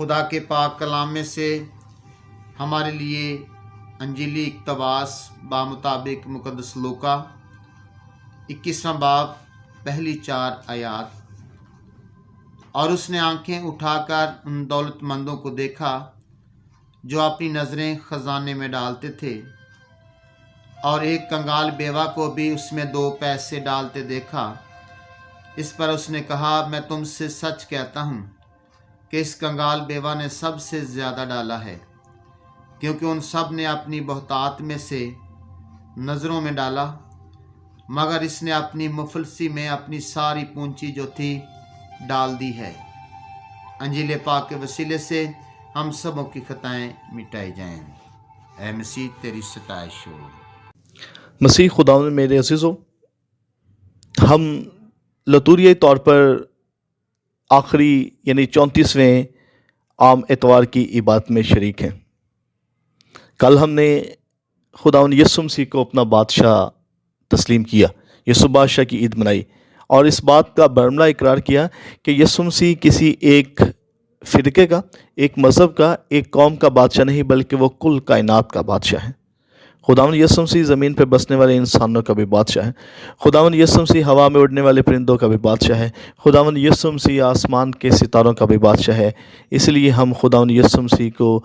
خدا کے پاک کلام میں سے ہمارے لیے انجیلی اقتباس بمطابق مقدس لوکا 21واں باب پہلی 4 آیات۔ اور اس نے آنکھیں اٹھا کر ان دولت مندوں کو دیکھا جو اپنی نظریں خزانے میں ڈالتے تھے، اور ایک کنگال بیوہ کو بھی اس میں 2 پیسے ڈالتے دیکھا۔ اس پر اس نے کہا، میں تم سے سچ کہتا ہوں کہ اس کنگال بیوہ نے سب سے زیادہ ڈالا ہے، کیونکہ ان سب نے اپنی بہتات میں سے نظروں میں ڈالا، مگر اس نے اپنی مفلسی میں اپنی ساری پونجی جو تھی ڈال دی ہے۔ انجیل پاک کے وسیلے سے ہم سبوں کی خطائیں مٹائی جائیں۔ اے مسیح تیری ستائش ہو۔ مسیح خدا میں میرے عزیزو، ہم لطوریائی طور پر آخری یعنی 34ویں عام اتوار کی عبادت میں شریک ہیں۔ کل ہم نے خداوند یسوع مسیح کو اپنا بادشاہ تسلیم کیا، یسوع بادشاہ کی عید منائی، اور اس بات کا برملا اقرار کیا کہ یسوع مسیح کسی ایک فرقے کا، ایک مذہب کا، ایک قوم کا بادشاہ نہیں، بلکہ وہ کل کائنات کا بادشاہ ہے۔ خداوند یسوع مسیح زمین پہ بسنے والے انسانوں کا بھی بادشاہ ہے۔ خداوند یسوع مسیح ہوا میں اڑنے والے پرندوں کا بھی بادشاہ ہے۔ خداوند یسوع مسیح آسمان کے ستاروں کا بھی بادشاہ ہے۔ اس لیے ہم خداوند یسوع مسیح کو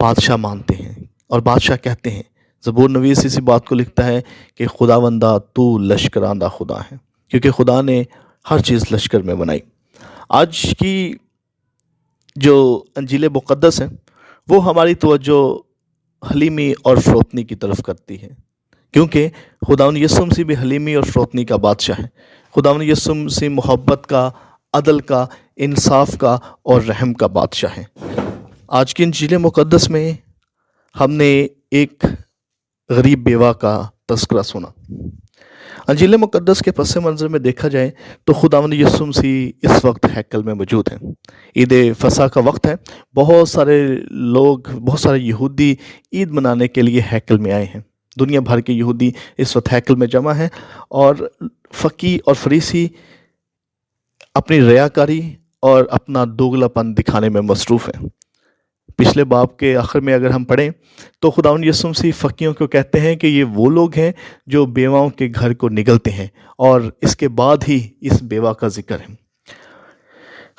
بادشاہ مانتے ہیں اور بادشاہ کہتے ہیں۔ زبور نویس اسی بات کو لکھتا ہے کہ خداوندہ تو لشکراندہ خدا ہے، کیونکہ خدا نے ہر چیز لشکر میں بنائی۔ آج کی جو انجیل مقدس ہے وہ ہماری توجہ حلیمی اور فروتنی کی طرف کرتی ہے، کیونکہ خداوند یسوع مسیح بھی حلیمی اور فروتنی کا بادشاہ ہے۔ خداوند یسوع مسیح محبت کا، عدل کا، انصاف کا اور رحم کا بادشاہ ہے۔ آج کی انجیل مقدس میں ہم نے ایک غریب بیوہ کا تذکرہ سنا۔ انجیل مقدس کے پس منظر میں دیکھا جائے تو خداوند یسوع مسیح اس وقت ہیکل میں موجود ہیں۔ عید فصح کا وقت ہے، بہت سارے لوگ، بہت سارے یہودی عید منانے کے لیے ہیکل میں آئے ہیں۔ دنیا بھر کے یہودی اس وقت ہیکل میں جمع ہیں، اور فقی اور فریسی اپنی ریاکاری اور اپنا دوگلا پن دکھانے میں مصروف ہیں۔ پچھلے باب کے آخر میں اگر ہم پڑھیں تو خداوند یسوع مسیح فقیوں کو کہتے ہیں کہ یہ وہ لوگ ہیں جو بیواؤں کے گھر کو نگلتے ہیں، اور اس کے بعد ہی اس بیوہ کا ذکر ہے۔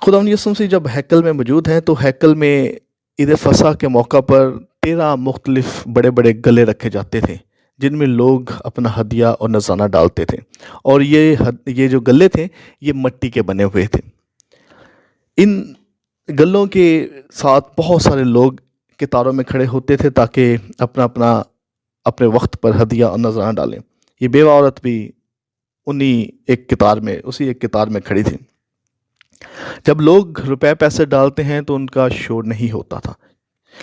خداوند یسوع مسیح جب ہیکل میں موجود ہیں تو ہیکل میں عید فصح کے موقع پر 13 مختلف بڑے بڑے گلے رکھے جاتے تھے، جن میں لوگ اپنا ہدیہ اور نذرانہ ڈالتے تھے، اور یہ جو گلے تھے یہ مٹی کے بنے ہوئے تھے۔ ان گلوں کے ساتھ بہت سارے لوگ قطاروں میں کھڑے ہوتے تھے تاکہ اپنے وقت پر ہدیہ اور نذرانہ ڈالیں۔ یہ بیوہ عورت بھی اسی ایک قطار میں کھڑی تھی۔ جب لوگ روپے پیسے ڈالتے ہیں تو ان کا شور نہیں ہوتا تھا،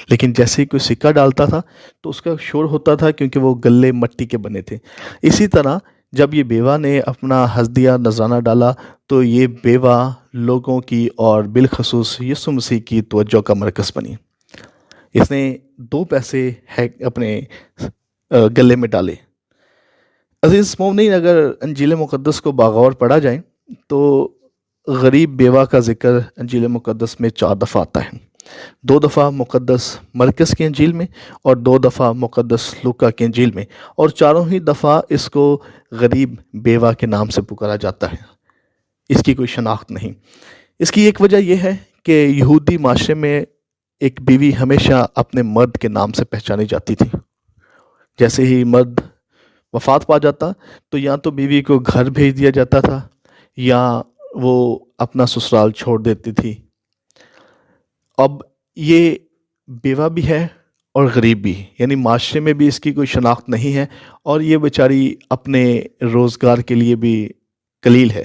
لیکن جیسے ہی کوئی سکہ ڈالتا تھا تو اس کا شور ہوتا تھا، کیونکہ وہ گلے مٹی کے بنے تھے۔ اسی طرح جب یہ بیوہ نے اپنا ہدیہ نذرانہ ڈالا تو یہ بیوہ لوگوں کی اور بالخصوص یسوع مسیح کی توجہ کا مرکز بنی۔ اس نے 2 پیسے اپنے گلے میں ڈالے۔ عزیز مومنین، اگر انجیل مقدس کو باغور پڑھا جائے تو غریب بیوہ کا ذکر انجیل مقدس میں 4 دفعہ آتا ہے۔ 2 دفعہ مقدس مرکز کی انجیل میں اور 2 دفعہ مقدس لوکا کی انجیل میں، اور چاروں ہی دفعہ اس کو غریب بیوہ کے نام سے پکارا جاتا ہے۔ اس کی کوئی شناخت نہیں۔ اس کی ایک وجہ یہ ہے کہ یہودی معاشرے میں ایک بیوی ہمیشہ اپنے مرد کے نام سے پہچانی جاتی تھی۔ جیسے ہی مرد وفات پا جاتا تو یا تو بیوی کو گھر بھیج دیا جاتا تھا یا وہ اپنا سسرال چھوڑ دیتی تھی۔ اب یہ بیوہ بھی ہے اور غریب بھی، یعنی معاشرے میں بھی اس کی کوئی شناخت نہیں ہے، اور یہ بیچاری اپنے روزگار کے لیے بھی قلیل ہے۔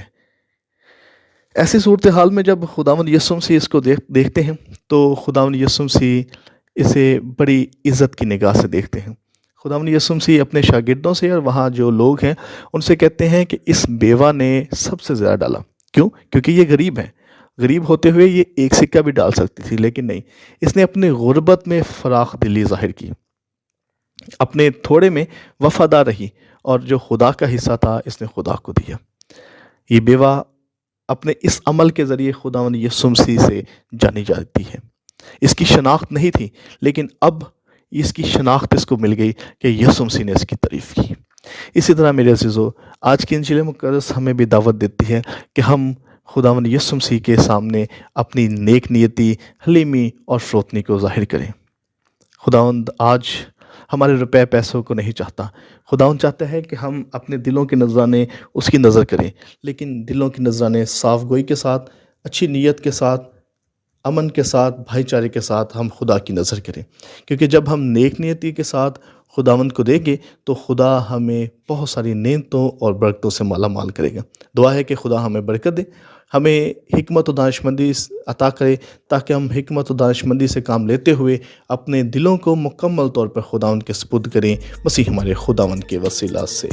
ایسی صورتحال میں جب خداوند یسوع مسیح اس کو دیکھتے ہیں تو خداوند یسوع مسیح اسے بڑی عزت کی نگاہ سے دیکھتے ہیں۔ خداوند یسوع مسیح اپنے شاگردوں سے اور وہاں جو لوگ ہیں ان سے کہتے ہیں کہ اس بیوہ نے سب سے زیادہ ڈالا۔ کیوں؟ کیونکہ یہ غریب ہے۔ غریب ہوتے ہوئے یہ ایک سکہ بھی ڈال سکتی تھی، لیکن نہیں، اس نے اپنے غربت میں فراخ دلی ظاہر کی، اپنے تھوڑے میں وفادار رہی، اور جو خدا کا حصہ تھا اس نے خدا کو دیا۔ یہ بیوہ اپنے اس عمل کے ذریعے خداوند یسوع مسیح سے جانی جاتی ہے۔ اس کی شناخت نہیں تھی، لیکن اب اس کی شناخت اس کو مل گئی کہ یسوع مسیح نے اس کی تعریف کی۔ اسی طرح میرے عزیزو، آج کی انجیل مقدس ہمیں بھی دعوت دیتی ہے کہ ہم خداوند یسوع مسیح کے سامنے اپنی نیک نیتی، حلیمی اور فروتنی کو ظاہر کریں۔ خداوند آج ہمارے روپے پیسوں کو نہیں چاہتا۔ خداوند چاہتا ہے کہ ہم اپنے دلوں کے نذرانے اس کی نظر کریں، لیکن دلوں کے نذرانے صاف گوئی کے ساتھ، اچھی نیت کے ساتھ، امن کے ساتھ، بھائی چارے کے ساتھ ہم خدا کی نظر کریں، کیونکہ جب ہم نیک نیتی کے ساتھ خداوند کو دیں گے تو خدا ہمیں بہت ساری نعمتوں اور برکتوں سے مالا مال کرے گا۔ دعا ہے کہ خدا ہمیں برکت دے، ہمیں حکمت و دانشمندی عطا کرے، تاکہ ہم حکمت و دانشمندی سے کام لیتے ہوئے اپنے دلوں کو مکمل طور پر خداوند کے سپرد کریں، مسیح ہمارے خداوند کے وسیلہ سے۔